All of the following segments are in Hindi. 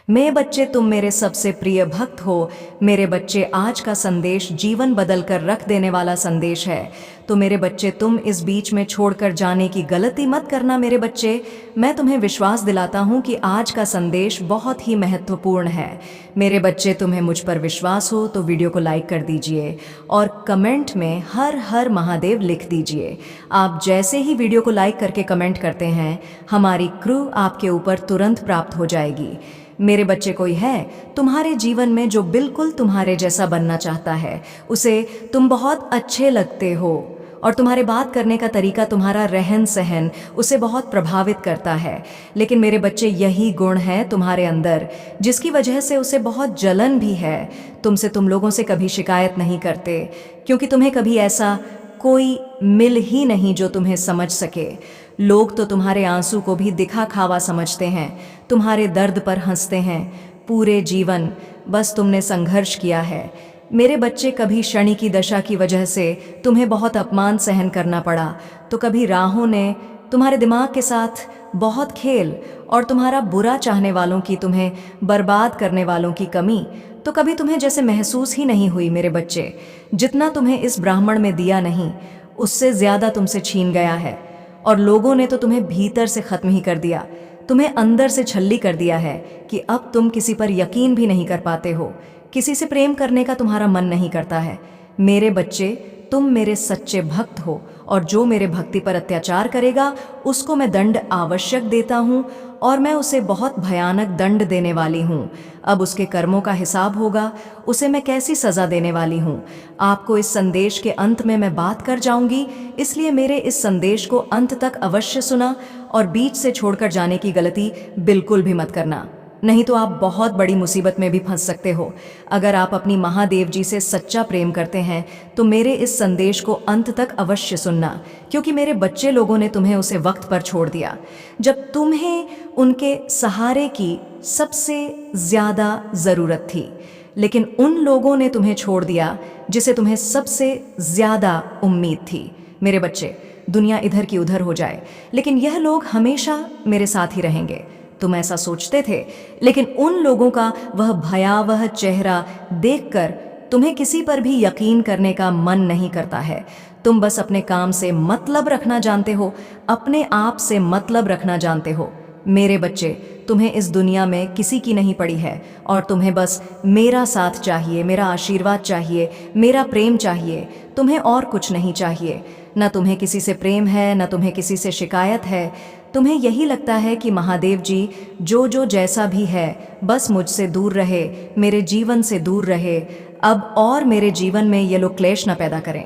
मेरे बच्चे, तुम मेरे सबसे प्रिय भक्त हो। मेरे बच्चे, आज का संदेश जीवन बदल कर रख देने वाला संदेश है। तो मेरे बच्चे, तुम इस बीच में छोड़कर जाने की गलती मत करना। मेरे बच्चे, मैं तुम्हें विश्वास दिलाता हूँ कि आज का संदेश बहुत ही महत्वपूर्ण है। मेरे बच्चे, तुम्हें मुझ पर विश्वास हो तो वीडियो को लाइक कर दीजिए और कमेंट में हर हर महादेव लिख दीजिए। आप जैसे ही वीडियो को लाइक करके कमेंट करते हैं, हमारी क्रू आपके ऊपर तुरंत प्राप्त हो जाएगी। मेरे बच्चे, कोई है तुम्हारे जीवन में जो बिल्कुल तुम्हारे जैसा बनना चाहता है, उसे तुम बहुत अच्छे लगते हो और तुम्हारे बात करने का तरीका, तुम्हारा रहन सहन उसे बहुत प्रभावित करता है। लेकिन मेरे बच्चे, यही गुण है तुम्हारे अंदर जिसकी वजह से उसे बहुत जलन भी है। तुमसे, तुम लोगों से कभी शिकायत नहीं करते क्योंकि तुम्हें कभी ऐसा कोई मिल ही नहीं जो तुम्हें समझ सके। लोग तो तुम्हारे आंसू को भी दिखा खावा समझते हैं, तुम्हारे दर्द पर हंसते हैं। पूरे जीवन बस तुमने संघर्ष किया है। मेरे बच्चे, कभी शनि की दशा की वजह से तुम्हें बहुत अपमान सहन करना पड़ा, तो कभी राहों ने तुम्हारे दिमाग के साथ बहुत खेल और तुम्हारा बुरा चाहने वालों की, तुम्हें बर्बाद करने वालों की कमी तो कभी तुम्हें जैसे महसूस ही नहीं हुई। मेरे बच्चे, जितना तुम्हें इस ब्राह्मण में दिया नहीं, उससे ज्यादा तुमसे छीन गया है और लोगों ने तो तुम्हें भीतर से खत्म ही कर दिया, तुम्हें अंदर से छल्ली कर दिया है कि अब तुम किसी पर यकीन भी नहीं कर पाते हो, किसी से प्रेम करने का तुम्हारा मन नहीं करता है। मेरे बच्चे, तुम मेरे सच्चे भक्त हो और जो मेरे भक्ति पर अत्याचार करेगा उसको मैं दंड आवश्यक देता हूँ और मैं उसे बहुत भयानक दंड देने वाली हूँ। अब उसके कर्मों का हिसाब होगा, उसे मैं कैसी सज़ा देने वाली हूँ। आपको इस संदेश के अंत में मैं बात कर जाऊंगी, इसलिए मेरे इस संदेश को अंत तक अवश्य सुना और बीच से छोड़कर जाने की गलती बिल्कुल भी मत करना, नहीं तो आप बहुत बड़ी मुसीबत में भी फंस सकते हो। अगर आप अपनी महादेव जी से सच्चा प्रेम करते हैं तो मेरे इस संदेश को अंत तक अवश्य सुनना, क्योंकि मेरे बच्चे लोगों ने तुम्हें उसे वक्त पर छोड़ दिया जब तुम्हें उनके सहारे की सबसे ज्यादा जरूरत थी। लेकिन उन लोगों ने तुम्हें छोड़ दिया जिसे तुम्हें सबसे ज्यादा उम्मीद थी। मेरे बच्चे, दुनिया इधर की उधर हो जाए लेकिन यह लोग हमेशा मेरे साथ ही रहेंगे। तुम ऐसा सोचते थे, लेकिन उन लोगों का वह भयावह चेहरा देखकर तुम्हें किसी पर भी यकीन करने का मन नहीं करता है। तुम बस अपने काम से मतलब रखना जानते हो, अपने आप से मतलब रखना जानते हो। मेरे बच्चे, तुम्हें इस दुनिया में किसी की नहीं पड़ी है और तुम्हें बस मेरा साथ चाहिए, मेरा आशीर्वाद चाहिए, मेरा प्रेम चाहिए। तुम्हें और कुछ नहीं चाहिए। न तुम्हें किसी से प्रेम है, न तुम्हें किसी से शिकायत है। तुम्हें यही लगता है कि महादेव जी जो जैसा भी है बस मुझसे दूर रहे, मेरे जीवन से दूर रहे अब, और मेरे जीवन में ये लोग क्लेश न पैदा करें।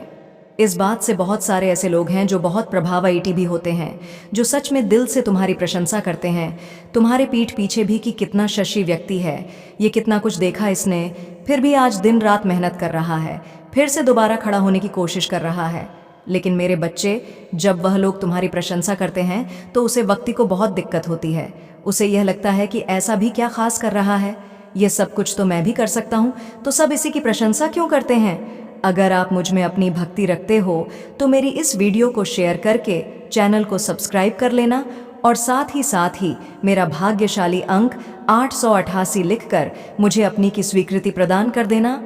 इस बात से बहुत सारे ऐसे लोग हैं जो बहुत प्रभावईटी भी होते हैं, जो सच में दिल से तुम्हारी प्रशंसा करते हैं। तुम्हारे पीठ पीछे भी कि कितना शशि व्यक्ति है, ये कितना कुछ देखा इसने, फिर भी आज दिन रात मेहनत कर रहा है, फिर से दोबारा खड़ा होने की कोशिश कर रहा है। लेकिन मेरे बच्चे, जब वह लोग तुम्हारी प्रशंसा करते हैं तो उसे वक्ति को बहुत दिक्कत होती है। उसे यह लगता है कि ऐसा भी क्या खास कर रहा है, यह सब कुछ तो मैं भी कर सकता हूँ, तो सब इसी की प्रशंसा क्यों करते हैं। अगर आप मुझ में अपनी भक्ति रखते हो तो मेरी इस वीडियो को शेयर करके चैनल को सब्सक्राइब कर लेना और साथ ही मेरा भाग्यशाली अंक 888 लिखकर मुझे अपनी की स्वीकृति प्रदान कर देना।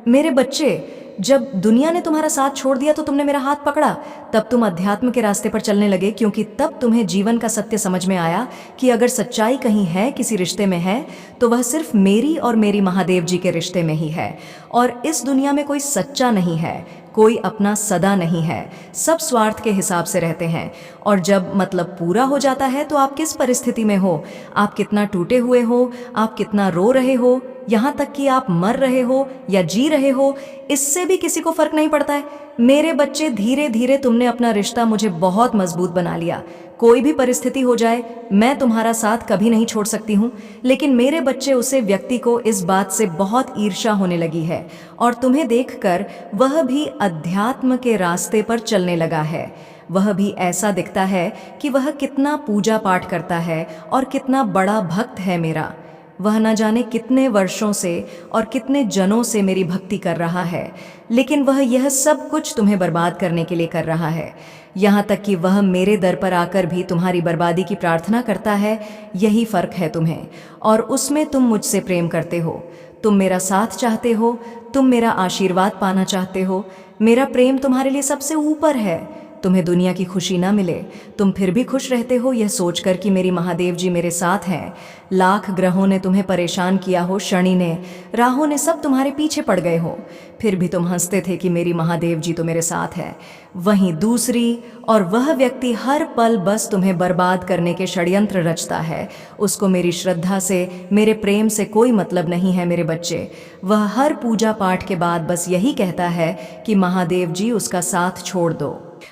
मेरे बच्चे, जब दुनिया ने तुम्हारा साथ छोड़ दिया तो तुमने मेरा हाथ पकड़ा, तब तुम अध्यात्म के रास्ते पर चलने लगे, क्योंकि तब तुम्हें जीवन का सत्य समझ में आया कि अगर सच्चाई कहीं है, किसी रिश्ते में है, तो वह सिर्फ मेरी और मेरी महादेव जी के रिश्ते में ही है। और इस दुनिया में कोई सच्चा नहीं है, कोई अपना सदा नहीं है, सब स्वार्थ के हिसाब से रहते हैं। और जब मतलब पूरा हो जाता है तो आप किस परिस्थिति में हो, आप कितना टूटे हुए हो, आप कितना रो रहे हो, यहाँ तक कि आप मर रहे हो या जी रहे हो, इससे भी किसी को फर्क नहीं पड़ता है। मेरे बच्चे, धीरे धीरे तुमने अपना रिश्ता मुझे बहुत मजबूत बना लिया। कोई भी परिस्थिति हो जाए, मैं तुम्हारा साथ कभी नहीं छोड़ सकती हूँ। लेकिन मेरे बच्चे, उसे व्यक्ति को इस बात से बहुत ईर्ष्या होने लगी है और तुम्हें देखकर वह भी अध्यात्म के रास्ते पर चलने लगा है। वह भी ऐसा दिखता है कि वह कितना पूजा पाठ करता है और कितना बड़ा भक्त है मेरा। वह न जाने कितने वर्षों से और कितने जनों से मेरी भक्ति कर रहा है, लेकिन वह यह सब कुछ तुम्हें बर्बाद करने के लिए कर रहा है। यहाँ तक कि वह मेरे दर पर आकर भी तुम्हारी बर्बादी की प्रार्थना करता है। यही फर्क है तुम्हें, और उसमें तुम मुझसे प्रेम करते हो। तुम मेरा साथ चाहते हो, तुम मेरा आशीर्वाद पाना चाहते हो। मेरा प्रेम तुम्हारे लिए सबसे ऊपर है। तुम्हें दुनिया की खुशी ना मिले, तुम फिर भी खुश रहते हो यह सोचकर कि मेरी महादेव जी मेरे साथ हैं। लाख ग्रहों ने तुम्हें परेशान किया हो, शनि ने, राहु ने, सब तुम्हारे पीछे पड़ गए हो, फिर भी तुम हंसते थे कि मेरी महादेव जी तो मेरे साथ है। वहीं दूसरी और वह व्यक्ति हर पल बस तुम्हें बर्बाद करने के षड्यंत्र रचता है। उसको मेरी श्रद्धा से, मेरे प्रेम से कोई मतलब नहीं है मेरे बच्चे। वह हर पूजा पाठ के बाद बस यही कहता है कि महादेव जी उसका साथ छोड़ दो,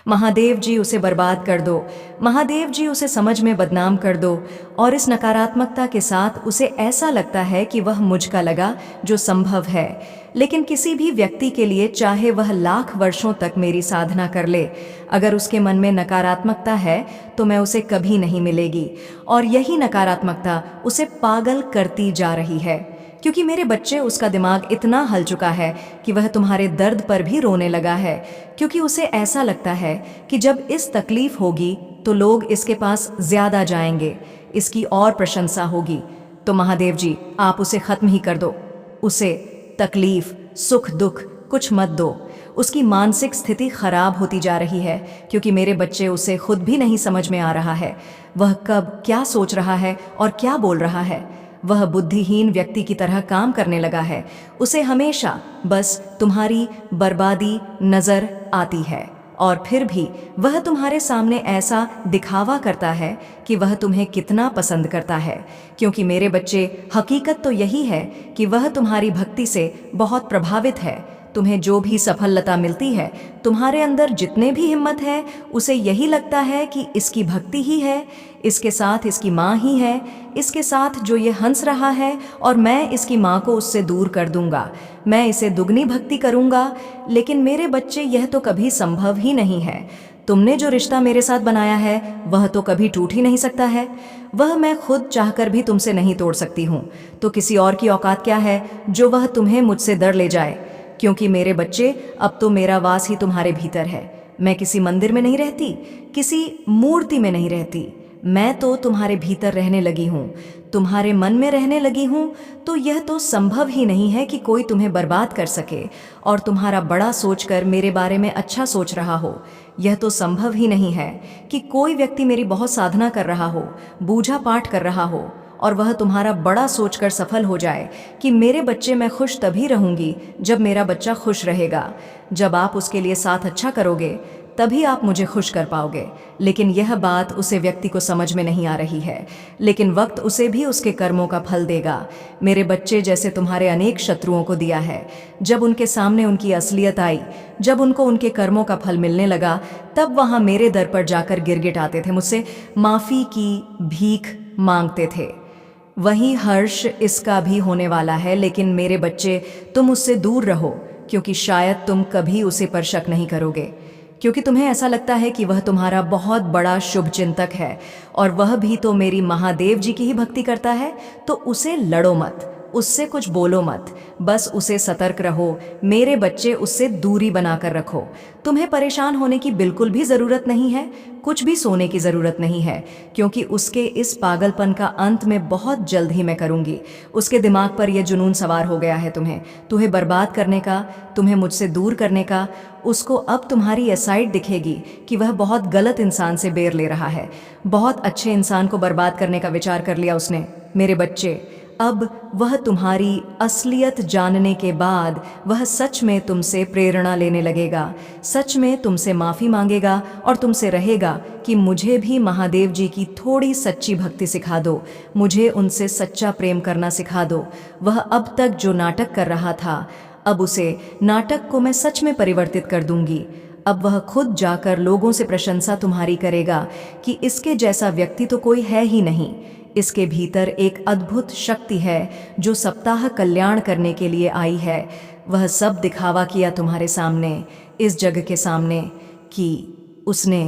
महादेव जी उसे बर्बाद कर दो, महादेव जी उसे समझ में बदनाम कर दो। और इस नकारात्मकता के साथ उसे ऐसा लगता है कि वह मुझ का लगा, जो संभव है। लेकिन किसी भी व्यक्ति के लिए, चाहे वह लाख वर्षों तक मेरी साधना कर ले, अगर उसके मन में नकारात्मकता है तो मैं उसे कभी नहीं मिलेगी। और यही नकारात्मकता उसे पागल करती जा रही है, क्योंकि मेरे बच्चे, उसका दिमाग इतना हल चुका है कि वह तुम्हारे दर्द पर भी रोने लगा है, क्योंकि उसे ऐसा लगता है कि जब इस तकलीफ होगी तो लोग इसके पास ज्यादा जाएंगे, इसकी और प्रशंसा होगी। तो महादेव जी आप उसे खत्म ही कर दो, उसे तकलीफ, सुख, दुख कुछ मत दो। उसकी मानसिक स्थिति खराब होती जा रही है, क्योंकि मेरे बच्चे, उसे खुद भी नहीं समझ में आ रहा है वह कब क्या सोच रहा है और क्या बोल रहा है। वह बुद्धिहीन व्यक्ति की तरह काम करने लगा है। उसे हमेशा बस तुम्हारी बर्बादी नजर आती है, और फिर भी वह तुम्हारे सामने ऐसा दिखावा करता है कि वह तुम्हें कितना पसंद करता है। क्योंकि मेरे बच्चे, हकीकत तो यही है कि वह तुम्हारी भक्ति से बहुत प्रभावित है। तुम्हें जो भी सफलता मिलती है, तुम्हारे अंदर जितने भी हिम्मत है, उसे यही लगता है कि इसकी भक्ति ही है, इसके साथ इसकी माँ ही है, इसके साथ जो ये हंस रहा है, और मैं इसकी माँ को उससे दूर कर दूंगा, मैं इसे दुगनी भक्ति करूंगा। लेकिन मेरे बच्चे, यह तो कभी संभव ही नहीं है। तुमने जो रिश्ता मेरे साथ बनाया है वह तो कभी टूट ही नहीं सकता है। वह मैं खुद चाहकर भी तुमसे नहीं तोड़ सकती हूँ, तो किसी और की औकात क्या है जो वह तुम्हें मुझसे दर ले जाए। क्योंकि मेरे बच्चे, अब तो मेरा वास ही तुम्हारे भीतर है। मैं किसी मंदिर में नहीं रहती, किसी मूर्ति में नहीं रहती, मैं तो तुम्हारे भीतर रहने लगी हूँ, तुम्हारे मन में रहने लगी हूँ। तो यह तो संभव ही नहीं है कि कोई तुम्हें बर्बाद कर सके और तुम्हारा बड़ा सोचकर मेरे बारे में अच्छा सोच रहा हो। यह तो संभव ही नहीं है कि कोई व्यक्ति मेरी बहुत साधना कर रहा हो, पूजा पाठ कर रहा हो, और वह तुम्हारा बड़ा सोचकर सफल हो जाए कि मेरे बच्चे, मैं खुश तभी रहूंगी जब मेरा बच्चा खुश रहेगा। जब आप उसके लिए साथ अच्छा करोगे तभी आप मुझे खुश कर पाओगे। लेकिन यह बात उसे व्यक्ति को समझ में नहीं आ रही है, लेकिन वक्त उसे भी उसके कर्मों का फल देगा। मेरे बच्चे, जैसे तुम्हारे अनेक शत्रुओं को दिया है, जब उनके सामने उनकी असलियत आई, जब उनको उनके कर्मों का फल मिलने लगा, तब वहां मेरे दर पर जाकर गिड़गिड़ाते थे, मुझसे माफी की भीख मांगते थे। वही हर्ष इसका भी होने वाला है। लेकिन मेरे बच्चे, तुम उससे दूर रहो, क्योंकि शायद तुम कभी उसे पर शक नहीं करोगे, क्योंकि तुम्हें ऐसा लगता है कि वह तुम्हारा बहुत बड़ा शुभ चिंतक है, और वह भी तो मेरी महादेव जी की ही भक्ति करता है। तो उसे लड़ो मत, उससे कुछ बोलो मत, बस उसे सतर्क रहो। मेरे बच्चे, उससे दूरी बनाकर रखो। तुम्हें परेशान होने की बिल्कुल भी ज़रूरत नहीं है, कुछ भी सोने की ज़रूरत नहीं है, क्योंकि उसके इस पागलपन का अंत में बहुत जल्द ही मैं करूँगी। उसके दिमाग पर यह जुनून सवार हो गया है तुम्हें बर्बाद करने का, तुम्हें मुझसे दूर करने का। उसको अब तुम्हारी यह साइड दिखेगी कि वह बहुत गलत इंसान से बेर ले रहा है। बहुत अच्छे इंसान को बर्बाद करने का विचार कर लिया उसने। मेरे बच्चे, अब वह तुम्हारी असलियत जानने के बाद वह सच में तुमसे प्रेरणा लेने लगेगा, सच में तुमसे माफ़ी मांगेगा और तुमसे रहेगा कि मुझे भी महादेव जी की थोड़ी सच्ची भक्ति सिखा दो, मुझे उनसे सच्चा प्रेम करना सिखा दो। वह अब तक जो नाटक कर रहा था, अब उसे नाटक को मैं सच में परिवर्तित कर दूंगी। अब वह खुद जाकर लोगों से प्रशंसा तुम्हारी करेगा कि इसके जैसा व्यक्ति तो कोई है ही नहीं। इसके भीतर एक अद्भुत शक्ति है जो सप्ताह कल्याण करने के लिए आई है। वह सब दिखावा किया तुम्हारे सामने, इस जग के सामने, कि उसने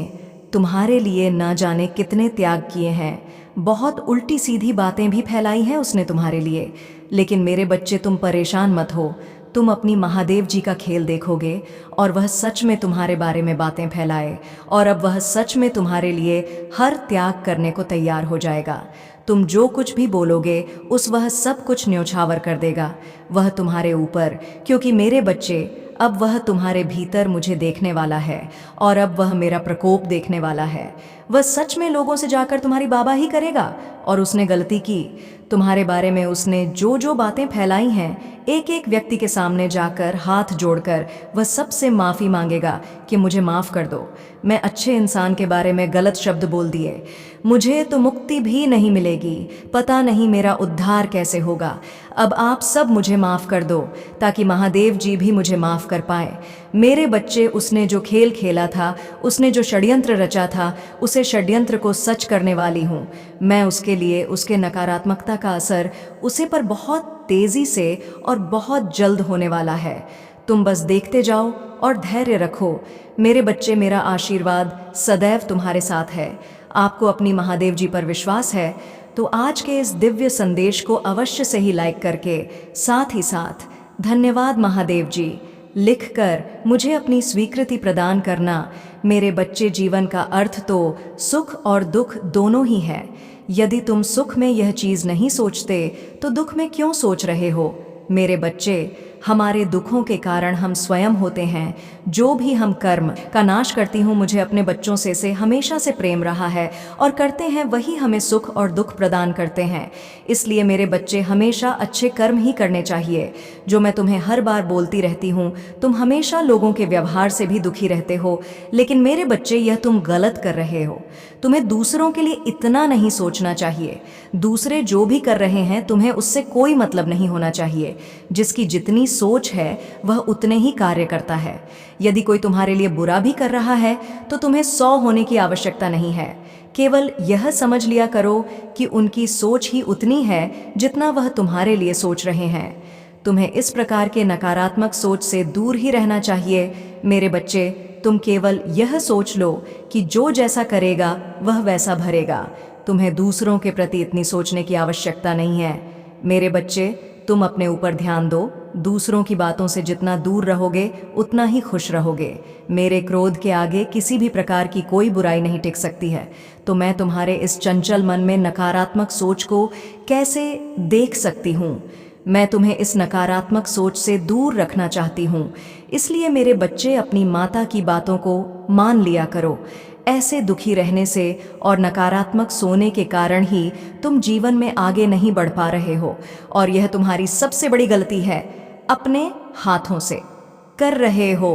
तुम्हारे लिए ना जाने कितने त्याग किए हैं। बहुत उल्टी सीधी बातें भी फैलाई हैं उसने तुम्हारे लिए। लेकिन मेरे बच्चे, तुम परेशान मत हो। तुम अपनी महादेव जी का खेल देखोगे और वह सच में तुम्हारे बारे में बातें फैलाए, और अब वह सच में तुम्हारे लिए हर त्याग करने को तैयार हो जाएगा। तुम जो कुछ भी बोलोगे उस वह सब कुछ न्योछावर कर देगा वह तुम्हारे ऊपर, क्योंकि मेरे बच्चे, अब वह तुम्हारे भीतर मुझे देखने वाला है और अब वह मेरा प्रकोप देखने वाला है। वह सच में लोगों से जाकर तुम्हारी बाबा ही करेगा। और उसने गलती की। तुम्हारे बारे में उसने जो जो बातें फैलाई हैं, एक एक व्यक्ति के सामने जाकर हाथ जोड़कर वह सबसे माफ़ी मांगेगा कि मुझे माफ़ कर दो, मैं अच्छे इंसान के बारे में गलत शब्द बोल दिए, मुझे तो मुक्ति भी नहीं मिलेगी, पता नहीं मेरा उद्धार कैसे होगा। अब आप सब मुझे माफ़ कर दो ताकि महादेव जी भी मुझे माफ़ कर पाए। मेरे बच्चे, उसने जो खेल खेला था, उसने जो षड्यंत्र रचा था, उसे षड्यंत्र को सच करने वाली हूँ मैं। उसके लिए उसके नकारात्मकता का असर उसे पर बहुत तेज़ी से और बहुत जल्द होने वाला है। तुम बस देखते जाओ और धैर्य रखो। मेरे बच्चे, मेरा आशीर्वाद सदैव तुम्हारे साथ है। आपको अपनी महादेव जी पर विश्वास है तो आज के इस दिव्य संदेश को अवश्य से ही लाइक करके, साथ ही साथ धन्यवाद महादेव जी लिखकर मुझे अपनी स्वीकृति प्रदान करना। मेरे बच्चे, जीवन का अर्थ तो सुख और दुख दोनों ही है। यदि तुम सुख में यह चीज़ नहीं सोचते तो दुख में क्यों सोच रहे हो? मेरे बच्चे, हमारे दुखों के कारण हम स्वयं होते हैं। जो भी हम कर्म का नाश करती हूँ, मुझे अपने बच्चों से हमेशा से प्रेम रहा है और करते हैं, वही हमें सुख और दुख प्रदान करते हैं। इसलिए मेरे बच्चे, हमेशा अच्छे कर्म ही करने चाहिए। जो मैं तुम्हें हर बार बोलती रहती हूँ, तुम हमेशा लोगों के व्यवहार से भी दुखी रहते हो, लेकिन मेरे बच्चे, यह तुम गलत कर रहे हो। तुम्हें दूसरों के लिए इतना नहीं सोचना चाहिए। दूसरे जो भी कर रहे हैं, तुम्हें उससे कोई मतलब नहीं होना चाहिए। जिसकी जितनी सोच है वह उतने ही कार्य करता है। यदि कोई तुम्हारे लिए बुरा भी कर रहा है तो तुम्हें 100 होने की आवश्यकता नहीं है। केवल यह समझ लिया करो कि उनकी सोच ही उतनी है जितना वह तुम्हारे लिए सोच रहे हैं। तुम्हें इस प्रकार के नकारात्मक सोच से दूर ही रहना चाहिए। मेरे बच्चे, तुम केवल यह सोच लो कि जो जैसा करेगा वह वैसा भरेगा। तुम्हें दूसरों के प्रति इतनी सोचने की आवश्यकता नहीं है। मेरे बच्चे, तुम अपने ऊपर ध्यान दो। दूसरों की बातों से जितना दूर रहोगे उतना ही खुश रहोगे। मेरे क्रोध के आगे किसी भी प्रकार की कोई बुराई नहीं टिक सकती है। तो मैं तुम्हारे इस चंचल मन में नकारात्मक सोच को कैसे देख सकती हूँ? मैं तुम्हें इस नकारात्मक सोच से दूर रखना चाहती हूँ। इसलिए मेरे बच्चे, अपनी माता की बातों को मान लिया करो। ऐसे दुखी रहने से और नकारात्मक सोने के कारण ही तुम जीवन में आगे नहीं बढ़ पा रहे हो, और यह तुम्हारी सबसे बड़ी गलती है। अपने हाथों से कर रहे हो।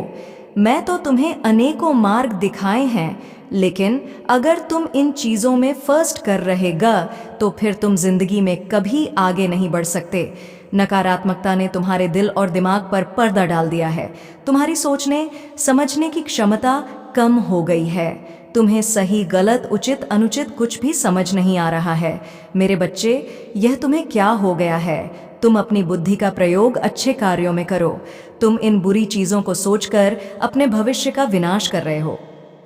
मैं तो तुम्हें अनेकों मार्ग दिखाए हैं, लेकिन अगर तुम इन चीज़ों में फर्स्ट कर रहेगा तो फिर तुम जिंदगी में कभी आगे नहीं बढ़ सकते। नकारात्मकता ने तुम्हारे दिल और दिमाग पर पर्दा डाल दिया है। तुम्हारी सोचने समझने की क्षमता कम हो गई है। तुम्हें सही गलत उचित अनुचित कुछ भी समझ नहीं आ रहा है। मेरे बच्चे, यह तुम्हें क्या हो गया है? तुम अपनी बुद्धि का प्रयोग अच्छे कार्यों में करो। तुम इन बुरी चीज़ों को सोचकर अपने भविष्य का विनाश कर रहे हो।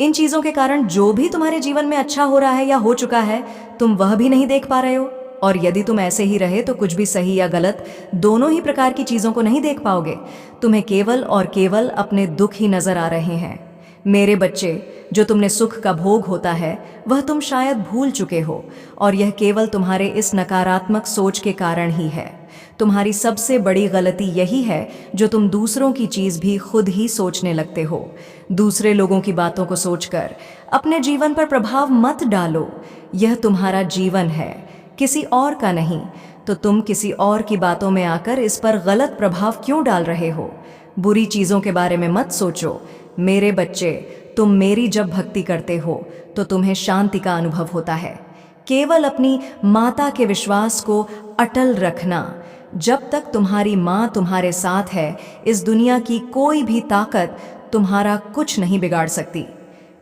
इन चीज़ों के कारण जो भी तुम्हारे जीवन में अच्छा हो रहा है या हो चुका है, तुम वह भी नहीं देख पा रहे हो। और यदि तुम ऐसे ही रहे तो कुछ भी सही या गलत दोनों ही प्रकार की चीज़ों को नहीं देख पाओगे। तुम्हें केवल और केवल अपने दुख ही नजर आ रहे हैं। मेरे बच्चे, जो तुमने सुख का भोग होता है वह तुम शायद भूल चुके हो, और यह केवल तुम्हारे इस नकारात्मक सोच के कारण ही है। तुम्हारी सबसे बड़ी गलती यही है जो तुम दूसरों की चीज़ भी खुद ही सोचने लगते हो। दूसरे लोगों की बातों को सोचकर अपने जीवन पर प्रभाव मत डालो। यह तुम्हारा जीवन है, किसी और का नहीं। तो तुम किसी और की बातों में आकर इस पर गलत प्रभाव क्यों डाल रहे हो? बुरी चीज़ों के बारे में मत सोचो। मेरे बच्चे, तुम मेरी जब भक्ति करते हो तो तुम्हें शांति का अनुभव होता है। केवल अपनी माता के विश्वास को अटल रखना। जब तक तुम्हारी माँ तुम्हारे साथ है, इस दुनिया की कोई भी ताकत तुम्हारा कुछ नहीं बिगाड़ सकती।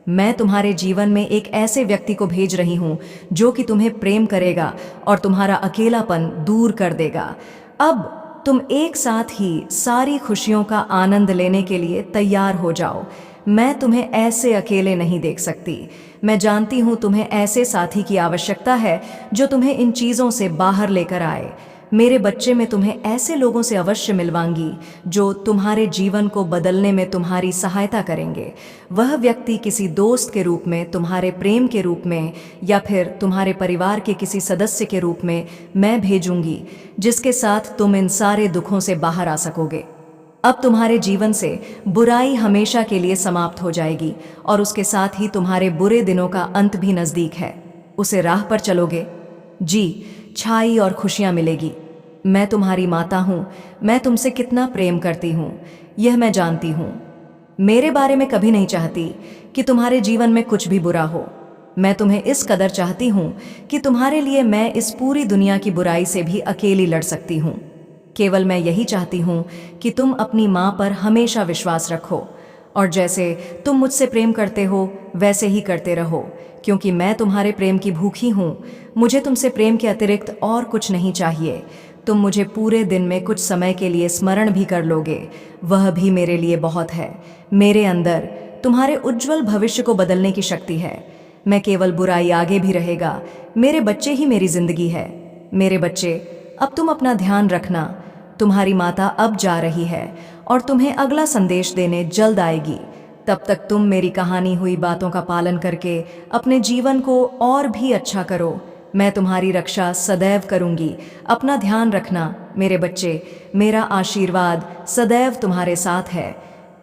मैं तुम्हारे जीवन में एक ऐसे व्यक्ति को भेज रही हूँ जो कि तुम्हें प्रेम करेगा और तुम्हारा अकेलापन दूर कर देगा। अब तुम एक साथ ही सारी खुशियों का आनंद लेने के लिए तैयार हो जाओ। मैं तुम्हें ऐसे अकेले नहीं देख सकती। मैं जानती हूँ तुम्हें ऐसे साथी की आवश्यकता है जो तुम्हें इन चीज़ों से बाहर लेकर आए। मेरे बच्चे, मैं तुम्हें ऐसे लोगों से अवश्य मिलवाऊंगी जो तुम्हारे जीवन को बदलने में तुम्हारी सहायता करेंगे। वह व्यक्ति किसी दोस्त के रूप में, तुम्हारे प्रेम के रूप में, या फिर तुम्हारे परिवार के किसी सदस्य के रूप में मैं भेजूंगी, जिसके साथ तुम इन सारे दुखों से बाहर आ सकोगे। अब तुम्हारे जीवन से बुराई हमेशा के लिए समाप्त हो जाएगी और उसके साथ ही तुम्हारे बुरे दिनों का अंत भी नजदीक है। उसे राह पर चलोगे जी, छाई और खुशियां मिलेगी। मैं तुम्हारी माता हूं, मैं तुमसे कितना प्रेम करती हूं, यह मैं जानती हूं। मेरे बारे में कभी नहीं चाहती कि तुम्हारे जीवन में कुछ भी बुरा हो। मैं तुम्हें इस कदर चाहती हूं कि तुम्हारे लिए मैं इस पूरी दुनिया की बुराई से भी अकेली लड़ सकती हूं। केवल मैं यही चाहती हूँ कि तुम अपनी माँ पर हमेशा विश्वास रखो और जैसे तुम मुझसे प्रेम करते हो वैसे ही करते रहो, क्योंकि मैं तुम्हारे प्रेम की भूखी हूँ। मुझे तुमसे प्रेम के अतिरिक्त और कुछ नहीं चाहिए। तुम मुझे पूरे दिन में कुछ समय के लिए स्मरण भी कर लोगे, वह भी मेरे लिए बहुत है। मेरे अंदर तुम्हारे उज्जवल भविष्य को बदलने की शक्ति है। मैं केवल बुराई आगे भी रहेगा। मेरे बच्चे ही मेरी जिंदगी है। मेरे बच्चे, अब तुम अपना ध्यान रखना। तुम्हारी माता अब जा रही है और तुम्हें अगला संदेश देने जल्द आएगी। तब तक तुम मेरी कहानी हुई बातों का पालन करके अपने जीवन को और भी अच्छा करो। मैं तुम्हारी रक्षा सदैव करूंगी। अपना ध्यान रखना मेरे बच्चे। मेरा आशीर्वाद सदैव तुम्हारे साथ है।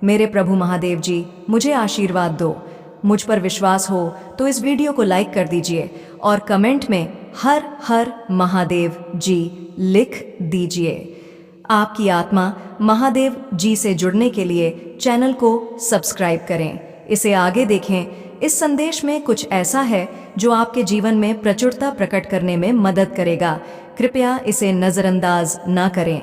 मेरे प्रभु महादेव जी, मुझे आशीर्वाद दो। मुझ पर विश्वास हो तो इस वीडियो को लाइक कर दीजिए और कमेंट में हर हर महादेव जी लिख दीजिए। आपकी आत्मा महादेव जी से जुड़ने के लिए चैनल को सब्सक्राइब करें, इसे आगे देखें। इस संदेश में कुछ ऐसा है जो आपके जीवन में प्रचुरता प्रकट करने में मदद करेगा। कृपया इसे नज़रअंदाज ना करें।